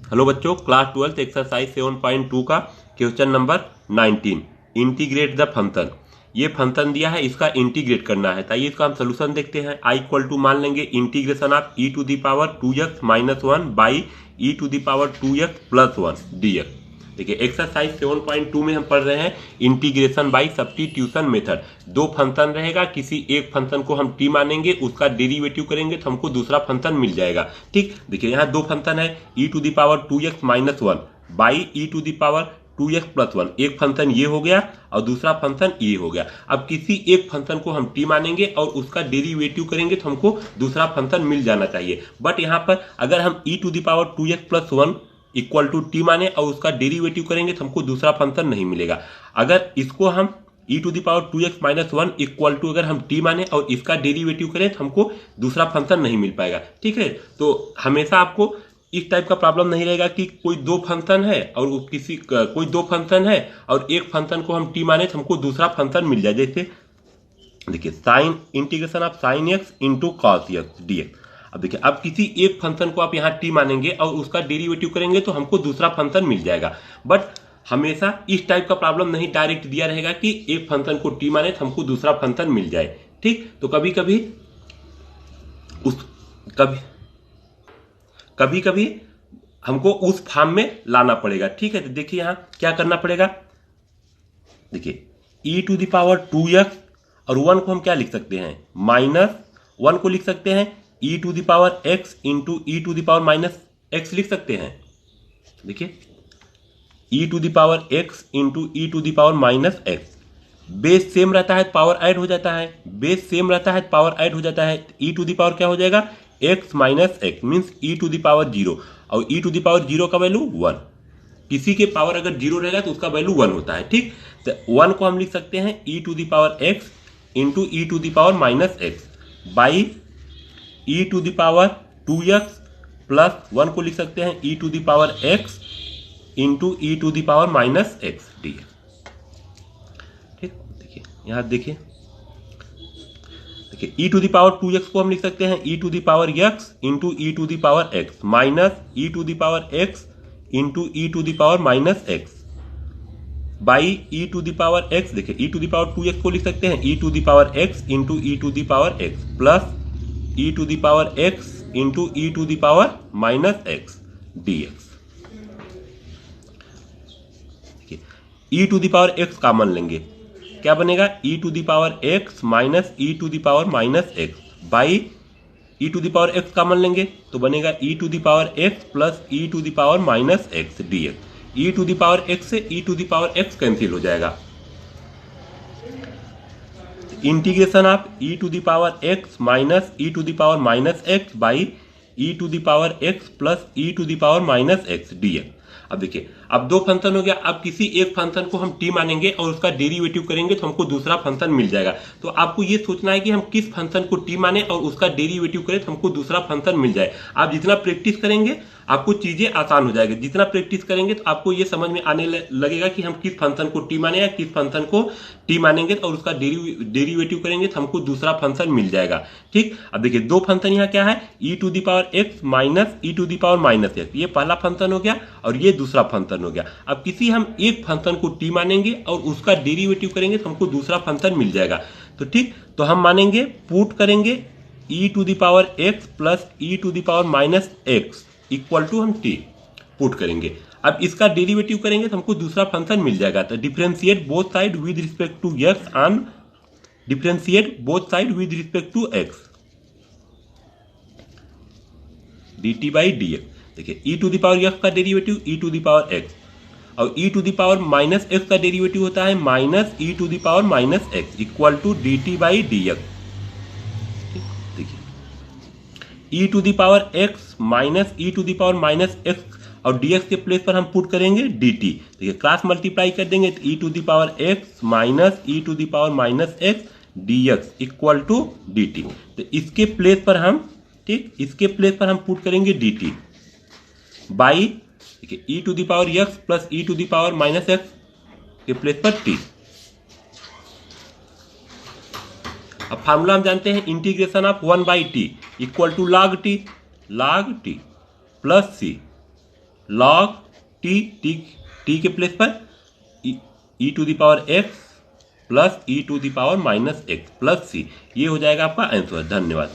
Hello बच्चों, class 12 exercise 7.2 का question number 19, integrate the function. ये फंक्शन दिया है, इसका इंटीग्रेट करना है। ताइए इसका हम सोल्यूशन देखते हैं। आई इक्वल टू मान लेंगे integration of E to the power 2x minus 1 by E to the power 2x plus 1 dx। देखिए एक्सरसाइज 7.2 में हम पढ़ रहे हैं इंटीग्रेशन बाई सब्स्टिट्यूशन मेथड। दो फंक्शन रहेगा, किसी एक फंक्शन को हम टी मानेंगे, उसका डेरिवेटिव करेंगे तो हमको दूसरा फंक्शन मिल जाएगा। ठीक, देखिए यहाँ दो फंक्शन है, E to the power 2x minus 1 by E to the power 2x plus 1। एक फंक्शन ये हो गया और दूसरा फंक्शन ये हो गया। अब किसी एक फंक्शन को हम टी मानेंगे और उसका डेरिवेटिव करेंगे तो हमको दूसरा फंक्शन मिल जाना चाहिए। बट यहाँ पर अगर हम E to the power 2x plus 1 equal to T माने और उसका डेरिवेटिव करेंगे तो हमको दूसरा फंक्शन नहीं मिलेगा। अगर इसको हम E to the power 2x minus 1 equal to अगर हम टी माने और इसका डेरिवेटिव करें तो हमको दूसरा फंक्शन नहीं मिल पाएगा। ठीक है, तो हमेशा आपको इस टाइप का प्रॉब्लम नहीं रहेगा कि कोई दो फंक्शन है और कोई दो फंक्शन है और एक फंक्शन को हम टी माने तो हमको दूसरा फंक्शन मिल जाए। जैसे देखिए sine integration of sine x into cos x dx. अब देखिए, अब किसी एक फंक्शन को आप यहाँ टी मानेंगे और उसका डेरिवेटिव करेंगे तो हमको दूसरा फंक्शन मिल जाएगा। बट हमेशा इस टाइप का प्रॉब्लम नहीं डायरेक्ट दिया रहेगा कि एक फंक्शन को टी माने तो हमको दूसरा फंक्शन मिल जाए। ठीक, तो कभी कभी हमको उस फॉर्म में लाना पड़ेगा। ठीक है, तो देखिए यहाँ क्या करना पड़ेगा। देखिए ई टू दी पावर 2x और 1 को हम क्या लिख सकते हैं, माइनस 1 को लिख सकते हैं E to the power x into E to the power minus x लिख सकते हैं। देखिए ई to the power x into E to the power minus x। Base same रहता है पावर ऐड हो जाता है, बेस सेम रहता है पावर ऐड हो जाता है। ई टू दी पावर क्या हो जाएगा, x minus x means e to the power 0 और ई टू दी पावर 0 का वैल्यू 1। किसी के पावर अगर 0 रहेगा तो उसका वैल्यू 1 होता है। ठीक, तो 1 को हम लिख सकते हैं E to the power x into E to the power minus X by E to the power 2x plus 1 को लिख सकते हैं E to the power x into E to the power minus x dx। ठीक, देखिए यहाँ देखिए ई to the power 2x को हम लिख सकते हैं E to the power x into E to the power x minus E to the power x into E to the power minus X by E to the power x। देखिए ई to the power 2x को लिख सकते हैं E to the power x into E to the power x plus E to the power x into E to the power minus x dx। E to the power x common लेंगे, क्या बनेगा E to the power x minus E to the power minus X by E to the power x common लेंगे तो बनेगा E to the power x plus E to the power minus x dx। E to the power x से E to the power x cancel हो जाएगा। Integration of E to the power x minus E to the power minus X by E to the power x plus E to the power minus x dx। अब देखिए, अब दो function हो गया। अब किसी एक फंक्शन को हम टी मानेंगे और उसका डेरिवेटिव करेंगे तो हमको दूसरा फंक्शन मिल जाएगा। तो आपको ये सोचना है कि हम किस फंक्शन को टी माने और उसका डेरिवेटिव करें तो हमको दूसरा फंक्शन मिल जाए। आप जितना प्रैक्टिस करेंगे आपको चीजें आसान हो जाएगी। जितना प्रैक्टिस करेंगे तो आपको ये समझ में आने लगेगा कि हम किस फंक्शन को टी माने या किस फंक्शन को टी मानेंगे और उसका डेरिवेटिव करेंगे तो हमको दूसरा फंक्शन मिल जाएगा। ठीक, अब देखिए दो फंक्शन यहाँ क्या है, E to the power x minus E to the power minus X. ये पहला फंक्शन हो गया और ये दूसरा फंक्शन हो गया। अब किसी हम एक फंक्शन को टी मानेंगे और उसका डेरिवेटिव करेंगे तो हमको दूसरा फंक्शन मिल जाएगा। तो ठीक, तो हम मानेंगे पुट करेंगे E to the power x plus E to the power minus X equal to हम टी पुट करेंगे। अब इसका डेरिवेटिव करेंगे तो हमको दूसरा फंक्शन मिल जाएगा। तो differentiate both side with respect to X on differentiate both side with respect to X dt by dx। देखिए ई टू दी पावर एक्स का derivative E to the power X और E to the power minus X का derivative होता है minus E to the power minus X equal to dt by dx। देखिए ई to the power x minus E to the power minus x और dx के place पर हम put करेंगे dt। देखिए क्रॉस मल्टीप्लाई कर देंगे तो e to the power x minus E to the power minus x dx equal to dt। तो इसके प्लेस पर हम इसके प्लेस पर हम पुट करेंगे dt बाई देखिए ई to the power x plus E to the power minus x के प्लेस पर t। अब फार्मूला हम जानते हैं integration of 1 by t equal to log t plus c log t, t के प्लेस पर e to the power x plus e to the power minus x plus c, ये हो जाएगा आपका आंसर। धन्यवाद।